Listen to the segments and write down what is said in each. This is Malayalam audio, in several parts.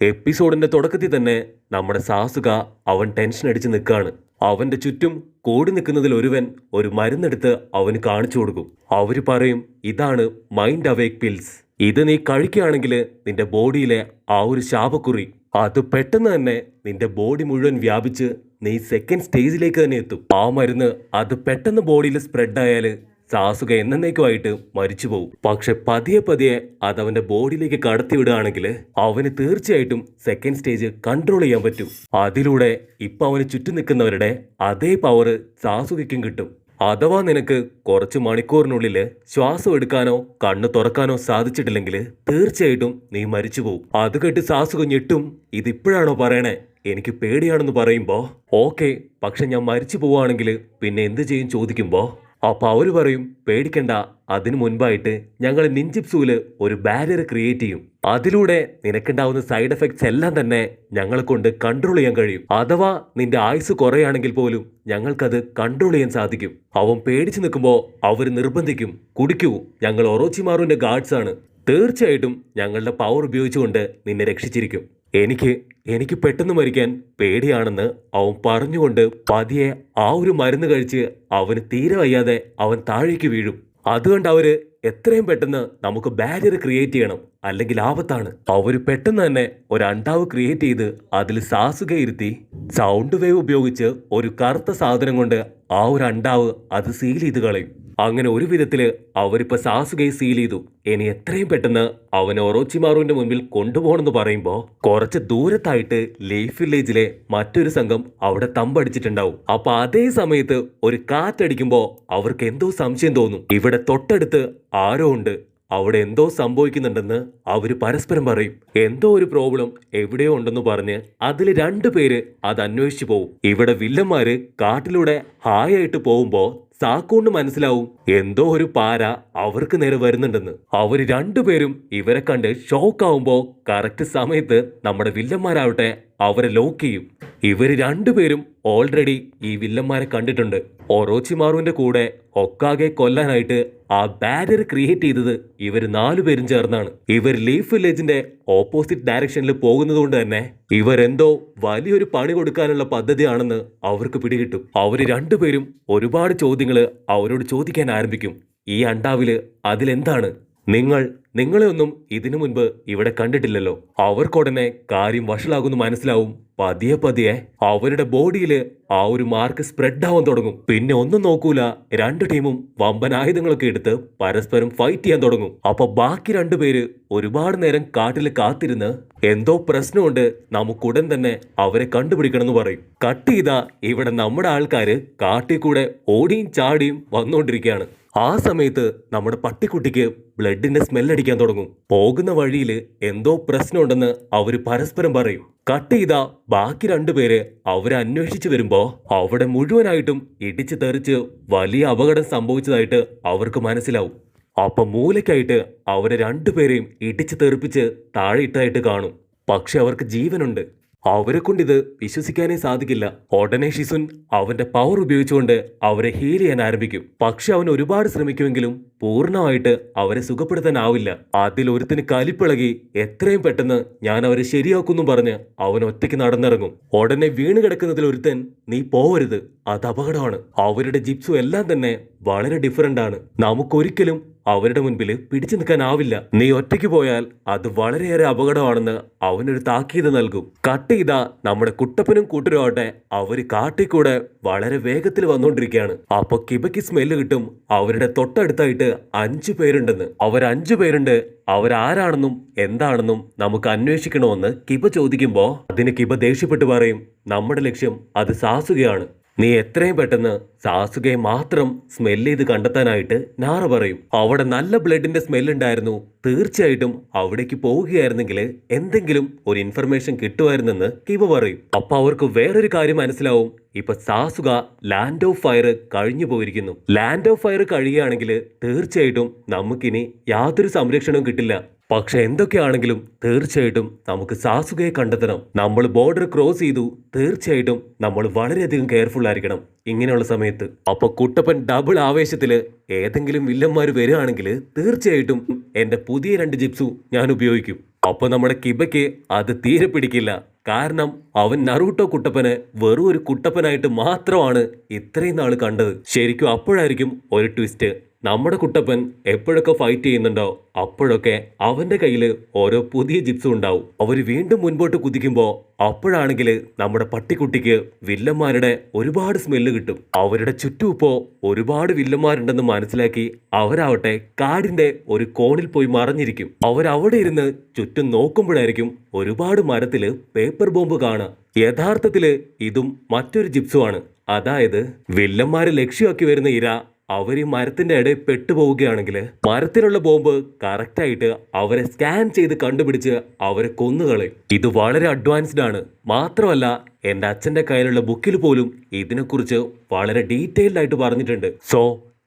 എപ്പിസോഡിന്റെ തുടക്കത്തിൽ തന്നെ നമ്മുടെ സാസുക അവൻ ടെൻഷൻ അടിച്ച് നിൽക്കാണ്. അവന്റെ ചുറ്റും കൂടി നിൽക്കുന്നതിൽ ഒരുവൻ ഒരു മരുന്നെടുത്ത് അവന് കാണിച്ചു കൊടുക്കും. അവര് പറയും, ഇതാണ് മൈൻഡ് അവേക്ക് പിൽസ്. ഇത് നീ കഴിക്കുകയാണെങ്കിൽ നിന്റെ ബോഡിയിലെ ആ ഒരു ശാപക്കുറി അത് പെട്ടെന്ന് തന്നെ നിന്റെ ബോഡി മുഴുവൻ വ്യാപിച്ച് നീ സെക്കൻഡ് സ്റ്റേജിലേക്ക് തന്നെ എത്തും. ആ മരുന്ന് അത് പെട്ടെന്ന് ബോഡിയിൽ സ്പ്രെഡ് ആയാല് സാസുക എന്നേക്കുമായിട്ട് മരിച്ചു പോകും. പക്ഷെ പതിയെ പതിയെ അതവന്റെ ബോഡിയിലേക്ക് കടത്തിവിടുകയാണെങ്കിൽ അവന് തീർച്ചയായിട്ടും സെക്കൻഡ് സ്റ്റേജ് കൺട്രോൾ ചെയ്യാൻ പറ്റും. അതിലൂടെ ഇപ്പൊ അവന് ചുറ്റും നിൽക്കുന്നവരുടെ അതേ പവർ സാസുകയ്ക്കും കിട്ടും. അഥവാ നിനക്ക് കുറച്ച് മണിക്കൂറിനുള്ളിൽ ശ്വാസം എടുക്കാനോ കണ്ണ് തുറക്കാനോ സാധിച്ചിട്ടില്ലെങ്കിൽ തീർച്ചയായിട്ടും നീ മരിച്ചു പോകും. അത് കേട്ട് സാസുക ഞെട്ടും. ഇതിപ്പോഴാണോ പറയണേ? എനിക്ക് പേടിയാണെന്ന് പറയുമ്പോ ഓക്കെ, പക്ഷെ ഞാൻ മരിച്ചു പോവുകയാണെങ്കിൽ പിന്നെ എന്ത് ചെയ്യും ചോദിക്കുമ്പോ അപ്പൊ അവര് പറയും, പേടിക്കണ്ട, അതിനു മുൻപായിട്ട് ഞങ്ങൾ നിഞ്ചിപ്സൂല് ഒരു ബാരിയർ ക്രിയേറ്റ് ചെയ്യും. അതിലൂടെ നിനക്കുണ്ടാവുന്ന സൈഡ് എഫക്ട്സ് എല്ലാം തന്നെ ഞങ്ങളെ കൊണ്ട് കൺട്രോൾ ചെയ്യാൻ കഴിയും. അഥവാ നിന്റെ ആയുസ് കുറയാണെങ്കിൽ പോലും ഞങ്ങൾക്കത് കൺട്രോൾ ചെയ്യാൻ സാധിക്കും. അവൻ പേടിച്ചു നിൽക്കുമ്പോ അവര് നിർബന്ധിക്കും, കുടിക്കൂ, ഞങ്ങൾ ഒറോച്ചിമാറുവിന്റെ ഗാർഡ്സ് ആണ്, തീർച്ചയായിട്ടും ഞങ്ങളുടെ പവർ ഉപയോഗിച്ചുകൊണ്ട് നിന്നെ രക്ഷിച്ചിരിക്കും. എനിക്ക് പെട്ടെന്ന് മരിക്കാൻ പേടിയാണെന്ന് അവൻ പറഞ്ഞുകൊണ്ട് പതിയെ ആ ഒരു മരുന്ന് കഴിച്ച് അവന് തീരെ വയ്യാതെ അവൻ താഴേക്ക് വീഴും. അതുകൊണ്ട് അവര് എത്രയും പെട്ടെന്ന് നമുക്ക് ബാരിയർ ക്രിയേറ്റ് ചെയ്യണം, അല്ലെങ്കിൽ ആപത്താണ്. അവര് പെട്ടെന്ന് തന്നെ ഒരു അണ്ടാവ് ക്രിയേറ്റ് ചെയ്ത് അതിൽ സാസുക ഇരുത്തി സൗണ്ട് വേവ് ഉപയോഗിച്ച് ഒരു കറുത്ത സാധനം കൊണ്ട് ആ ഒരു അണ്ടാവ് അത് സീൽ ചെയ്ത് കളയും. അങ്ങനെ ഒരു വിധത്തില് അവരിപ്പോ സാസുകയെ സീൽ ചെയ്തു. ഇനി എത്രയും പെട്ടെന്ന് അവനെ ഒറോച്ചിമാറുവിന്റെ മുൻപിൽ കൊണ്ടുപോകണമെന്ന് പറയുമ്പോ കുറച്ച് ദൂരത്തായിട്ട് ലീഫ് വില്ലേജിലെ മറ്റൊരു സംഘം അവിടെ തമ്പടിച്ചിട്ടുണ്ടാവും. അപ്പൊ അതേ സമയത്ത് ഒരു കാറ്റടിക്കുമ്പോ അവർക്ക് എന്തോ സംശയം തോന്നും. ഇവിടെ തൊട്ടടുത്ത് ആരോ ഉണ്ട്, അവിടെ എന്തോ സംഭവിക്കുന്നുണ്ടെന്ന് അവര് പരസ്പരം പറയും. എന്തോ ഒരു പ്രോബ്ലം എവിടെയോ ഉണ്ടെന്ന് പറഞ്ഞ് അതിൽ രണ്ടുപേര് അത് അന്വേഷിച്ചു പോവും. ഇവിടെ വില്ലന്മാര് കാട്ടിലൂടെ ഹായായിട്ട് പോകുമ്പോ സാക്കൂണ്ട് മനസ്സിലാവും എന്തോ ഒരു പാര അവർക്ക് നേരെ വരുന്നുണ്ടെന്ന്. അവര് രണ്ടുപേരും ഇവരെ കണ്ട് ഷോക്കാവുമ്പോ കറക്റ്റ് സമയത്ത് നമ്മുടെ വില്ലന്മാരാവട്ടെ അവരെ ലോക്ക് ചെയ്യും. ഇവര് രണ്ടുപേരും ഓൾറെഡി ഈ വില്ലന്മാരെ കണ്ടിട്ടുണ്ട്. ഒറോച്ചിമാറുവിന്റെ കൂടെ ഒക്കാകെ കൊല്ലാനായിട്ട് ആ ബാരിയർ ക്രിയേറ്റ് ചെയ്തത് ഇവര് 4 പേരും ചേർന്നാണ്. ഇവർ ലീഫ് വില്ലേജിന്റെ ഓപ്പോസിറ്റ് ഡയറക്ഷനിൽ പോകുന്നത് കൊണ്ട് തന്നെ ഇവരെന്തോ വലിയൊരു പണി കൊടുക്കാനുള്ള പദ്ധതിയാണെന്ന് അവർക്ക് പിടികിട്ടും. അവര് രണ്ടുപേരും ഒരുപാട് ചോദ്യങ്ങള് അവരോട് ചോദിക്കാൻ ആരംഭിക്കും. ഈ അണ്ടാവില് അതിലെന്താണ്? നിങ്ങളെ ഒന്നും ഇതിനു മുൻപ് ഇവിടെ കണ്ടിട്ടില്ലല്ലോ. അവർക്കുടനെ കാര്യം വഷളാകുന്നു മനസ്സിലാവും. പതിയെ പതിയെ അവരുടെ ബോഡിയിൽ ആ ഒരു മാർക്ക് സ്പ്രെഡ് ആവാൻ തുടങ്ങും. പിന്നെ ഒന്നും നോക്കൂല, രണ്ട് ടീമും വമ്പൻ ആയുധങ്ങളൊക്കെ എടുത്ത് പരസ്പരം ഫൈറ്റ് ചെയ്യാൻ തുടങ്ങും. അപ്പൊ ബാക്കി രണ്ടുപേര് ഒരുപാട് നേരം കാട്ടിൽ കാത്തിരുന്ന് എന്തോ പ്രശ്നമുണ്ട്, നമുക്കുടൻ തന്നെ അവരെ കണ്ടുപിടിക്കണം എന്ന് പറയും. കട്ട് ചെയ്താ ഇവിടെ നമ്മുടെ ആൾക്കാര് കാട്ടിൽ കൂടെ ഓടിയും ചാടിയും വന്നുകൊണ്ടിരിക്കുകയാണ്. ആ സമയത്ത് നമ്മുടെ പട്ടിക്കുട്ടിക്ക് ബ്ലഡിന്റെ സ്മെല്ലടിക്കാൻ തുടങ്ങും. പോകുന്ന വഴിയിൽ എന്തോ പ്രശ്നമുണ്ടെന്ന് അവര് പരസ്പരം പറയും. കട്ട് ചെയ്ത ബാക്കി രണ്ടുപേര് അവരെ അന്വേഷിച്ചു വരുമ്പോ അവിടെ മുഴുവനായിട്ടും ഇടിച്ചു തെറിച്ച് വലിയ അപകടം സംഭവിച്ചതായിട്ട് അവർക്ക് മനസ്സിലാവും. അപ്പൊ മൂലയ്ക്കായിട്ട് അവരെ രണ്ടുപേരെയും ഇടിച്ചു തെറിപ്പിച്ച് താഴെ ഇട്ടായിട്ട് കാണും. പക്ഷെ അവർക്ക് ജീവനുണ്ട്. അവരെ കൊണ്ടിത് വിശ്വസിക്കാനേ സാധിക്കില്ല. ഉടനെ ഷിസുൻ അവന്റെ പവർ ഉപയോഗിച്ചുകൊണ്ട് അവരെ ഹീൽ ചെയ്യാൻ ആരംഭിക്കും. പക്ഷെ അവൻ ഒരുപാട് ശ്രമിക്കുമെങ്കിലും പൂർണ്ണമായിട്ട് അവരെ സുഖപ്പെടുത്താനാവില്ല. അതിലൊരുത്തിന് കലിപ്പിളകി എത്രയും പെട്ടെന്ന് ഞാൻ അവരെ ശരിയാക്കുന്നു പറഞ്ഞ് അവൻ ഒറ്റയ്ക്ക് നടന്നിറങ്ങും. ഉടനെ വീണ് കിടക്കുന്നതിൽ ഒരുത്തൻ, നീ പോവരുത്, അത് അപകടമാണ്. അവരുടെ ജിപ്സു എല്ലാം തന്നെ വളരെ ഡിഫറൻ്റ് ആണ്. നമുക്കൊരിക്കലും അവരുടെ മുൻപിൽ പിടിച്ചു നിൽക്കാനാവില്ല. നീ ഒറ്റയ്ക്ക് പോയാൽ അത് വളരെയേറെ അപകടമാണെന്ന് അവനൊരു താക്കീത് നൽകും. കട്ട് ചെയ്ത നമ്മുടെ കുട്ടപ്പനും കൂട്ടരുമാവട്ടെ അവര് കാട്ടിൽ കൂടെ വളരെ വേഗത്തിൽ വന്നുകൊണ്ടിരിക്കുകയാണ്. അപ്പൊ കിബയ്ക്ക് സ്മെല്ല് കിട്ടും. അവരുടെ തൊട്ടടുത്തായിട്ട് 5 പേരുണ്ടെന്ന്. അവർ 5 പേരുണ്ട്. അവരാരാണെന്നും എന്താണെന്നും നമുക്ക് അന്വേഷിക്കണമെന്ന് കിബ ചോദിക്കുമ്പോ അതിന് കിബ ദേഷ്യപ്പെട്ട് പറയും, നമ്മുടെ ലക്ഷ്യം അത് സാസുകയാണ്. നീ എത്രയും പെട്ടെന്ന് സാസുകയെ മാത്രം സ്മെല്ല് ചെയ്ത് കണ്ടെത്താനായിട്ട് നാറ പറയും. അവിടെ നല്ല ബ്ലഡിന്റെ സ്മെല്ലുണ്ടായിരുന്നു. തീർച്ചയായിട്ടും അവിടേക്ക് പോവുകയായിരുന്നെങ്കിൽ എന്തെങ്കിലും ഒരു ഇൻഫർമേഷൻ കിട്ടുമായിരുന്നെന്ന് കിബ പറയും. അപ്പൊ അവർക്ക് വേറൊരു കാര്യം മനസ്സിലാവും. ഇപ്പൊ സാസുക ലാൻഡ് ഓഫ് ഫയർ കഴിഞ്ഞു പോയിരിക്കുന്നു. ലാൻഡ് ഓഫ് ഫയർ കഴിയുകയാണെങ്കിൽ തീർച്ചയായിട്ടും നമുക്കിനി യാതൊരു സംരക്ഷണവും കിട്ടില്ല. പക്ഷെ എന്തൊക്കെയാണെങ്കിലും തീർച്ചയായിട്ടും നമുക്ക് സാസുകയെ കണ്ടെത്തണം. നമ്മൾ ബോർഡർ ക്രോസ് ചെയ്തു, തീർച്ചയായിട്ടും നമ്മൾ വളരെയധികം കെയർഫുൾ ആയിരിക്കണം ഇങ്ങനെയുള്ള സമയത്ത്. അപ്പൊ കുട്ടപ്പൻ ഡബിൾ ആവേശത്തില് ഏതെങ്കിലും വില്ലന്മാർ വരികയാണെങ്കിൽ തീർച്ചയായിട്ടും എന്റെ പുതിയ 2 ജിപ്സു ഞാൻ ഉപയോഗിക്കും. അപ്പൊ നമ്മുടെ കിബയ്ക്ക് അത് തീരെ പിടിക്കില്ല. കാരണം അവൻ നറൂട്ടോ കുട്ടപ്പന് വെറും ഒരു കുട്ടപ്പനായിട്ട് മാത്രമാണ് ഇത്രയും നാൾ കണ്ടത്. ശരിക്കും അപ്പോഴായിരിക്കും ഒരു ട്വിസ്റ്റ്. നമ്മുടെ കുട്ടപ്പൻ എപ്പോഴൊക്കെ ഫൈറ്റ് ചെയ്യുന്നുണ്ടോ അപ്പോഴൊക്കെ അവന്റെ കയ്യിൽ ഓരോ പുതിയ ജിപ്സും ഉണ്ടാവും. അവര് വീണ്ടും മുൻപോട്ട് കുതിക്കുമ്പോ അപ്പോഴാണെങ്കിൽ നമ്മുടെ പട്ടിക്കുട്ടിക്ക് വില്ലന്മാരുടെ ഒരുപാട് സ്മെല്ല് കിട്ടും. അവരുടെ ചുറ്റും ഇപ്പോ ഒരുപാട് വില്ലന്മാരുണ്ടെന്ന് മനസ്സിലാക്കി അവരാവട്ടെ കാടിന്റെ ഒരു കോണിൽ പോയി മറഞ്ഞിരിക്കും. അവരവിടെ ഇരുന്ന് ചുറ്റും നോക്കുമ്പോഴായിരിക്കും ഒരുപാട് മരത്തില് പേപ്പർ ബോംബ് കാണാം. യഥാർത്ഥത്തില് ഇതും മറ്റൊരു ജിപ്സുമാണ്. അതായത് വില്ലന്മാര് ലക്ഷ്യമാക്കി വരുന്ന ഇര അവർ ഈ മരത്തിന്റെ ഇടയിൽ പെട്ടുപോവുകയാണെങ്കിൽ മരത്തിലുള്ള ബോംബ് കറക്റ്റായിട്ട് അവരെ സ്കാൻ ചെയ്ത് കണ്ടുപിടിച്ച് അവരെ കൊന്നുകളയും. ഇത് വളരെ അഡ്വാൻസ്ഡ് ആണ്. മാത്രമല്ല എൻ്റെ അച്ഛൻ്റെ കയ്യിലുള്ള ബുക്കിൽ പോലും ഇതിനെക്കുറിച്ച് വളരെ ഡീറ്റെയിൽഡ് ആയിട്ട് പറഞ്ഞിട്ടുണ്ട്. സോ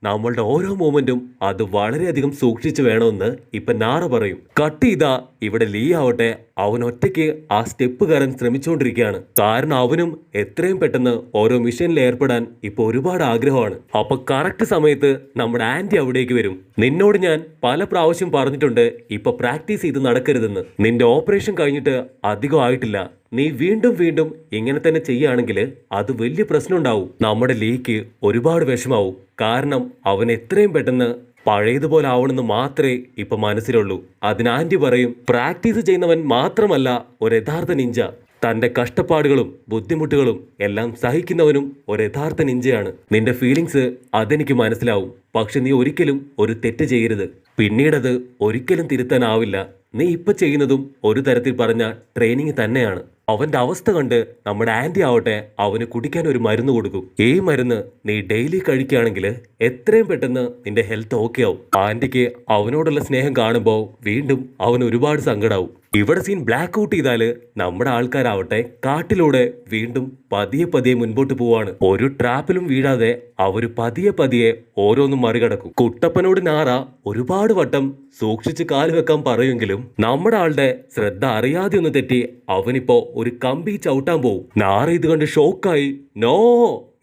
നമ്മളുടെ ഓരോ മൂമെന്റും അത് വളരെയധികം സൂക്ഷിച്ചു വേണമെന്ന് ഇപ്പൊ നാറ പറയും. കട്ട് ചെയ്താ ഇവിടെ ലീ ആവട്ടെ അവൻ ഒറ്റയ്ക്ക് ആ സ്റ്റെപ്പ് കയറാൻ ശ്രമിച്ചുകൊണ്ടിരിക്കുകയാണ്. കാരണം അവനും എത്രയും പെട്ടെന്ന് ഓരോ മിഷനിൽ ഏർപ്പെടാൻ ഇപ്പൊ ഒരുപാട് ആഗ്രഹമാണ്. അപ്പൊ കറക്റ്റ് സമയത്ത് നമ്മുടെ ആന്റി അവിടേക്ക് വരും. നിന്നോട് ഞാൻ പല പ്രാവശ്യം പറഞ്ഞിട്ടുണ്ട് ഇപ്പൊ പ്രാക്ടീസ് ചെയ്ത് നടക്കരുതെന്ന്. നിന്റെ ഓപ്പറേഷൻ കഴിഞ്ഞിട്ട് അധികം ആയിട്ടില്ല. നീ വീണ്ടും വീണ്ടും ഇങ്ങനെ തന്നെ ചെയ്യുകയാണെങ്കിൽ അത് വലിയ പ്രശ്നം ഉണ്ടാവും. നമ്മുടെ ലീക്ക് ഒരുപാട് വിഷമാവും. കാരണം അവൻ എത്രയും പെട്ടെന്ന് പഴയതുപോലെ ആവണമെന്ന് മാത്രമേ ഇപ്പൊ മനസ്സിലുള്ളൂ. അതിന് ആന്റി പറയും, പ്രാക്ടീസ് ചെയ്യുന്നവൻ മാത്രമല്ല ഒരു യഥാർത്ഥ നിഞ്ച. തന്റെ കഷ്ടപ്പാടുകളും ബുദ്ധിമുട്ടുകളും എല്ലാം സഹിക്കുന്നവനും ഒരു യഥാർത്ഥ നിഞ്ചയാണ്. നിന്റെ ഫീലിങ്സ് അതെനിക്ക് മനസ്സിലാവും. പക്ഷെ നീ ഒരിക്കലും ഒരു തെറ്റ് ചെയ്യരുത്. പിന്നീടത് ഒരിക്കലും തിരുത്താനാവില്ല. നീ ഇപ്പൊ ചെയ്യുന്നതും ഒരു തരത്തിൽ പറഞ്ഞ ട്രെയിനിങ് തന്നെയാണ്. അവന്റെ അവസ്ഥ കണ്ട് നമ്മുടെ ആന്റി ആവട്ടെ അവന് കുടിക്കാൻ ഒരു മരുന്ന് കൊടുക്കും. ഈ മരുന്ന് നീ ഡെയിലി കഴിക്കുകയാണെങ്കിൽ എത്രയും പെട്ടെന്ന് നിന്റെ ഹെൽത്ത് ഓക്കെ ആവും. ആന്റിക്ക് അവനോടുള്ള സ്നേഹം കാണുമ്പോൾ വീണ്ടും അവന് ഒരുപാട് സങ്കടാവും. ഇവിടെ സീൻ ബ്ലാക്ക് ഔട്ട് ചെയ്താല് നമ്മുടെ ആൾക്കാരാവട്ടെ കാട്ടിലൂടെ വീണ്ടും പതിയെ പതിയെ മുൻപോട്ട് പോവാണ്. ഒരു ട്രാപ്പിലും വീഴാതെ അവര് പതിയെ പതിയെ ഓരോന്നും മറികടക്കും. കുട്ടപ്പനോട് നാറ ഒരുപാട് വട്ടം സൂക്ഷിച്ച് കാല് വെക്കാൻ പറയുമെങ്കിലും നമ്മുടെ ആളുടെ ശ്രദ്ധ അറിയാതെ ഒന്ന് തെറ്റി അവനിപ്പോ ഒരു കമ്പി ചവിട്ടാൻ പോവും. നാറ ഇത് കണ്ട് ഷോക്കായി നോ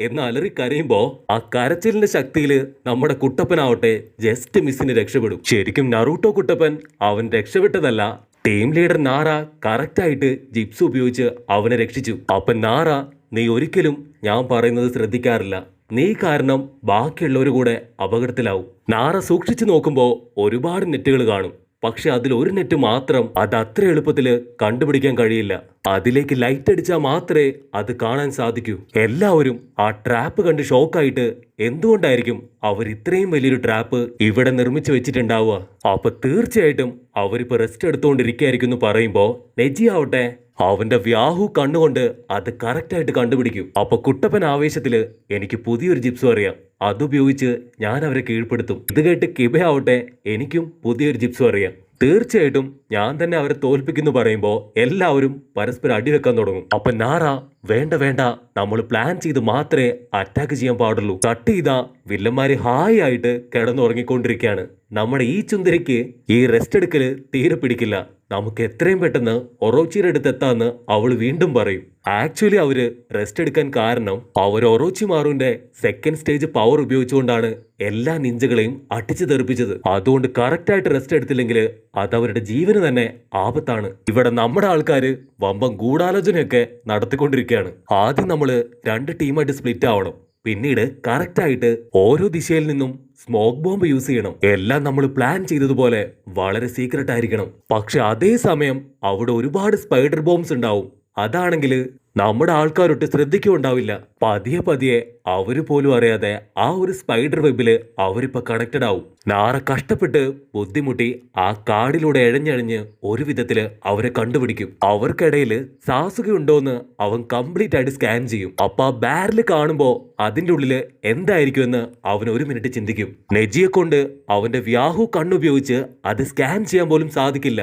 എന്ന് അലറി കരയുമ്പോ ആ കരച്ചിലിന്റെ ശക്തിയില് നമ്മുടെ കുട്ടപ്പനാവട്ടെ ജസ്റ്റ് മിസ്സിന് രക്ഷപ്പെടും. ശരിക്കും നറൂട്ടോ കുട്ടപ്പൻ അവൻ രക്ഷപ്പെട്ടതല്ല, ടീം ലീഡർ നാറ കറക്റ്റായിട്ട് ജിപ്സ് ഉപയോഗിച്ച് അവനെ രക്ഷിച്ചു. അപ്പൊ നാറ, നീ ഒരിക്കലും ഞാൻ പറയുന്നത് ശ്രദ്ധിക്കാറില്ല. നീ കാരണം ബാക്കിയുള്ളവർ കൂടെ അപകടത്തിലാവും. നാറ സൂക്ഷിച്ചു നോക്കുമ്പോ ഒരുപാട് നെറ്റുകൾ കാണും. പക്ഷെ അതിൽ ഒരു നെറ്റ് മാത്രം അത് അത്ര എളുപ്പത്തില് കണ്ടുപിടിക്കാൻ കഴിയില്ല. അതിലേക്ക് ലൈറ്റ് അടിച്ചാൽ മാത്രമേ അത് കാണാൻ സാധിക്കൂ. എല്ലാവരും ആ ട്രാപ്പ് കണ്ട് ഷോക്കായിട്ട് എന്തുകൊണ്ടായിരിക്കും അവർ ഇത്രയും വലിയൊരു ട്രാപ്പ് ഇവിടെ നിർമ്മിച്ചു വെച്ചിട്ടുണ്ടാവുക? അപ്പൊ തീർച്ചയായിട്ടും അവരിപ്പോ റെസ്റ്റ് എടുത്തുകൊണ്ടിരിക്കുകയായിരിക്കും എന്ന് പറയുമ്പോ നെജി ആവട്ടെ അവന്റെ വ്യാഹു കണ്ണുകൊണ്ട് അത് കറക്റ്റായിട്ട് കണ്ടുപിടിക്കും. അപ്പൊ കുട്ടപ്പൻ ആവേശത്തില് എനിക്ക് പുതിയൊരു ജിപ്സും അറിയാം, അതുപയോഗിച്ച് ഞാൻ അവരെ കീഴ്പ്പെടുത്തും. ഇത് കേട്ട് കിബയാവട്ടെ എനിക്കും പുതിയൊരു ജിപ്സും അറിയാം, തീർച്ചയായിട്ടും ഞാൻ തന്നെ അവരെ തോൽപ്പിക്കുന്നു പറയുമ്പോ എല്ലാവരും പരസ്പരം അടിവെക്കാൻ തുടങ്ങും. അപ്പൊ നാറ, വേണ്ട വേണ്ട, നമ്മൾ പ്ലാൻ ചെയ്ത് മാത്രമേ അറ്റാക്ക് ചെയ്യാൻ പാടുള്ളൂ. കട്ട് ചെയ്താ വില്ലന്മാര് ഹായ് ആയിട്ട് കിടന്നുറങ്ങിക്കൊണ്ടിരിക്കുകയാണ്. നമ്മുടെ ഈ ചുന്ദരിക്ക് ഈ റെസ്റ്റ് എടുക്കല് തീരെ പിടിക്കില്ല. നമുക്ക് എത്രയും പെട്ടെന്ന് ഒറോച്ചിയുടെ അടുത്ത് എത്താന്ന് അവൾ വീണ്ടും പറയും. ആക്ച്വലി അവര് റെസ്റ്റ് എടുക്കാൻ കാരണം അവർ ഒറോച്ചിമാറുവിന്റെ സെക്കൻഡ് സ്റ്റേജ് പവർ ഉപയോഗിച്ചുകൊണ്ടാണ് എല്ലാ നിഞ്ചകളെയും അടിച്ചു തെറിപ്പിച്ചത്. അതുകൊണ്ട് കറക്റ്റായിട്ട് റെസ്റ്റ് എടുത്തില്ലെങ്കിൽ അത് അവരുടെ ജീവന് തന്നെ ആപത്താണ്. ഇവിടെ നമ്മുടെ ആൾക്കാര് വമ്പം ഗൂഢാലോചനയൊക്കെ നടത്തിക്കൊണ്ടിരിക്കുകയാണ്. ആദ്യം നമ്മള് 2 ടീമായിട്ട് സ്പ്ലിറ്റ് ആവണം. പിന്നീട് കറക്റ്റായിട്ട് ഓരോ ദിശയിൽ നിന്നും സ്മോക്ക് ബോംബ് യൂസ് ചെയ്യണം. എല്ലാം നമ്മൾ പ്ലാൻ ചെയ്തതുപോലെ വളരെ സീക്രട്ട് ആയിരിക്കണം. പക്ഷെ അതേ സമയം അവിടെ ഒരുപാട് സ്പൈഡർ ബോംബ്സ് ഉണ്ടാവും. അതാണെങ്കിൽ നമ്മുടെ ആൾക്കാരൊട്ട് ശ്രദ്ധിക്കുണ്ടാവില്ല. പതിയെ പതിയെ അവര് പോലും അറിയാതെ ആ ഒരു സ്പൈഡർ വെബില് അവരിപ്പോ കണക്റ്റഡ് ആവും. നാറ കഷ്ടപ്പെട്ട് ബുദ്ധിമുട്ടി ആ കാടിലൂടെ എഴഞ്ഞഴഞ്ഞ് ഒരു വിധത്തില് അവരെ കണ്ടുപിടിക്കും. അവർക്കിടയിൽ സാസുക ഉണ്ടോന്ന് അവൻ കംപ്ലീറ്റ് ആയിട്ട് സ്കാൻ ചെയ്യും. അപ്പൊ ആ ബാരല് കാണുമ്പോ അതിന്റെ ഉള്ളില് എന്തായിരിക്കും എന്ന് അവൻ ഒരു മിനിറ്റ് ചിന്തിക്കും. നെജിയെ കൊണ്ട് അവന്റെ വ്യാഹു കണ്ണുപയോഗിച്ച് അത് സ്കാൻ ചെയ്യാൻ പോലും സാധിക്കില്ല.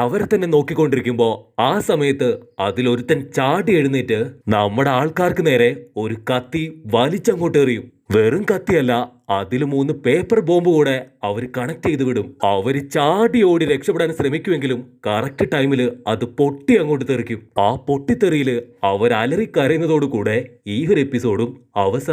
അവരെ തന്നെ നോക്കിക്കൊണ്ടിരിക്കുമ്പോ ആ സമയത്ത് അതിലൊരുത്തൻ ചാടി എഴുന്നേറ്റ് നമ്മുടെ ആൾക്കാർക്ക് നേരെ ഒരു കത്തി വലിച്ചങ്ങോട്ട് എറിയും. വെറും കത്തിയല്ല, അതിൽ 3 പേപ്പർ ബോംബ് കൂടെ അവർ കണക്ട് ചെയ്ത് വിടും. അവര് ചാടി ഓടി രക്ഷപ്പെടാൻ ശ്രമിക്കുമെങ്കിലും കറക്റ്റ് ടൈമില് അത് പൊട്ടി അങ്ങോട്ട് തെറിക്കും. ആ പൊട്ടിത്തെറിയില് അവർ അലറി കരയുന്നതോടുകൂടെ ഈ ഒരു എപ്പിസോഡും അവസാനം